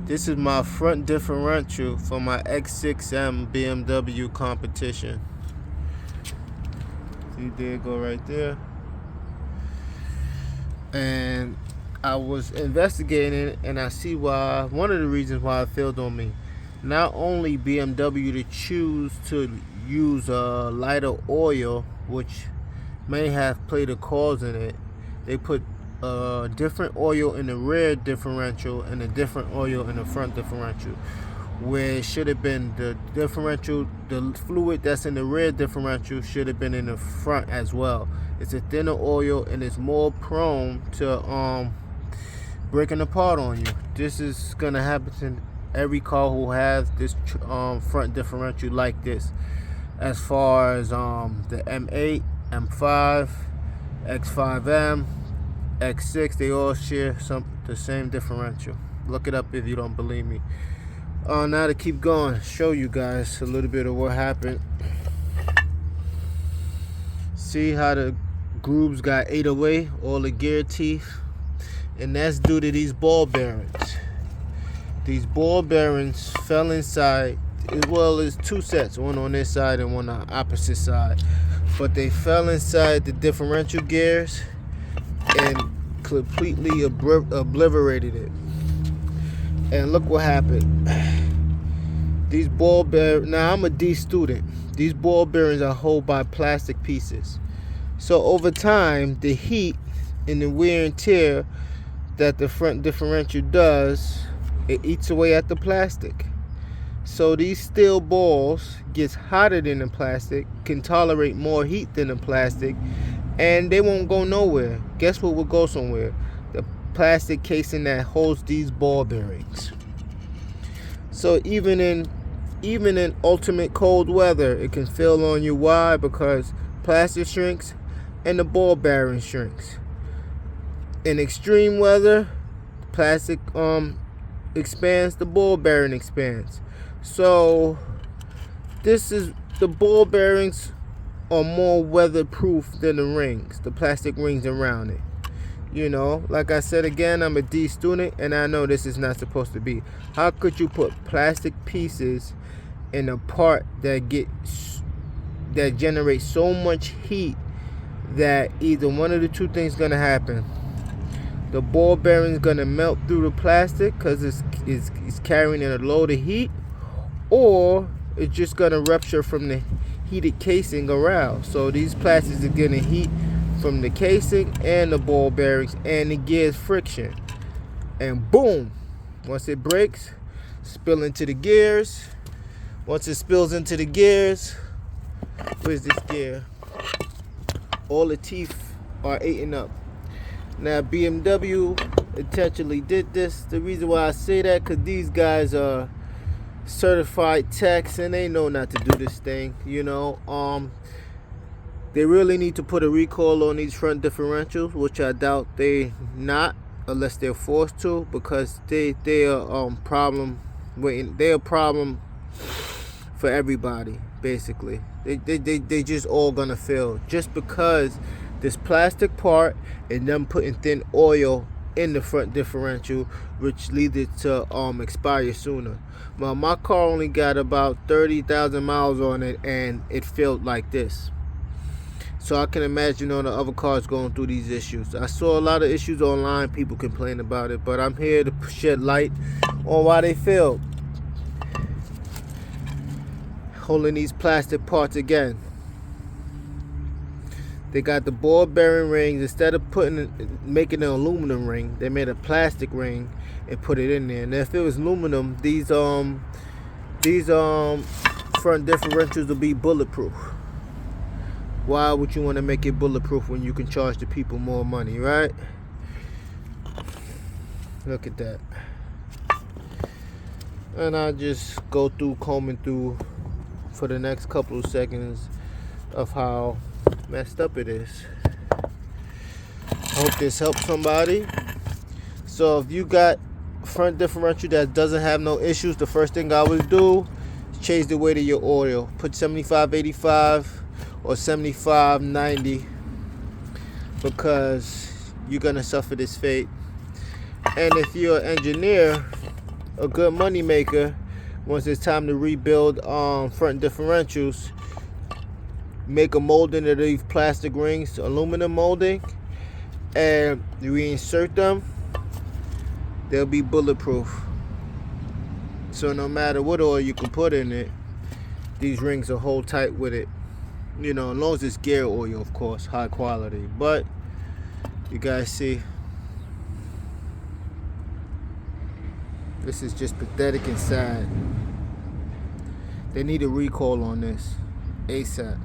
This is my front differential for my X6M BMW competition. See, there go right there. And I was investigating it, and I see why. One of the reasons why it failed on me. Not only BMW to choose to use a lighter oil, which may have played a cause in it. They put a different oil in the rear differential and a different oil in the front differential, where it should have been the differential, the fluid that's in the rear differential should have been in the front as well. It's a thinner oil and it's more prone to breaking apart on you. This is gonna happen to every car who has this front differential like this. As far as the M8, M5, X5M, X6, they all share the same differential. Look it up if you don't believe me. Now to keep going, show you guys a little bit of what happened. See how the grooves got ate away, all the gear teeth, and that's due to these ball bearings. These ball bearings fell inside. Well, there's two sets, one on this side and one on the opposite side, but they fell inside the differential gears and completely obliterated it. And look what happened. These ball bearings, now I'm a D student, these ball bearings are held by plastic pieces. So over time, the heat and the wear and tear that the front differential does, it eats away at the plastic. So these steel balls gets hotter than the plastic, can tolerate more heat than the plastic, and they won't go nowhere. Guess what will go somewhere? The plastic casing that holds these ball bearings. So even in ultimate cold weather, it can fail on you. Why? Because plastic shrinks and the ball bearing shrinks. In extreme weather, plastic expands, the ball bearing expands. So the ball bearings are more weatherproof than the rings, the plastic rings around it. You know, like I said again, I'm a D student and I know this is not supposed to be. How could you put plastic pieces in a part that generates so much heat that either one of the two things gonna happen? The ball bearing is gonna melt through the plastic because it's carrying in a load of heat, or it's just gonna rupture from the heated casing around. So these plastics are getting heat from the casing and the ball bearings and the gears friction, and boom, once it breaks, spill into the gears. Once it spills into the gears, where's this gear? All the teeth are eaten up. Now BMW intentionally did this. The reason why I say that, because these guys are certified techs and they know not to do this thing. You know, they really need to put a recall on these front differentials, which I doubt they not, unless they're forced to, because they are problem. They're a problem for everybody. Basically, they just all gonna fail just because this plastic part and them putting thin oil in the front differential, which leads it to expire sooner. Well, my car only got about 30,000 miles on it and it failed like this. So I can imagine all the other cars going through these issues. I saw a lot of issues online, people complain about it, but I'm here to shed light on why they failed. Holding these plastic parts again. They got the ball bearing rings. Instead of making an aluminum ring, they made a plastic ring and put it in there. And if it was aluminum, these front differentials will be bulletproof. Why would you want to make it bulletproof when you can charge the people more money, right? Look at that. And I just go through combing through for the next couple of seconds of how messed up it is. I hope this helps somebody. So if you got front differential that doesn't have no issues, the first thing I would do is change the weight of your oil. Put 75-85 or 75-90, because you're gonna suffer this fate. And if you're an engineer, a good money maker once it's time to rebuild front differentials. Make a molding of these plastic rings, aluminum molding, and reinsert them. They'll be bulletproof. So no matter what oil you can put in it, these rings will hold tight with it. You know, as long as it's gear oil, of course, high quality. But you guys see, this is just pathetic and sad. They need a recall on this ASAP.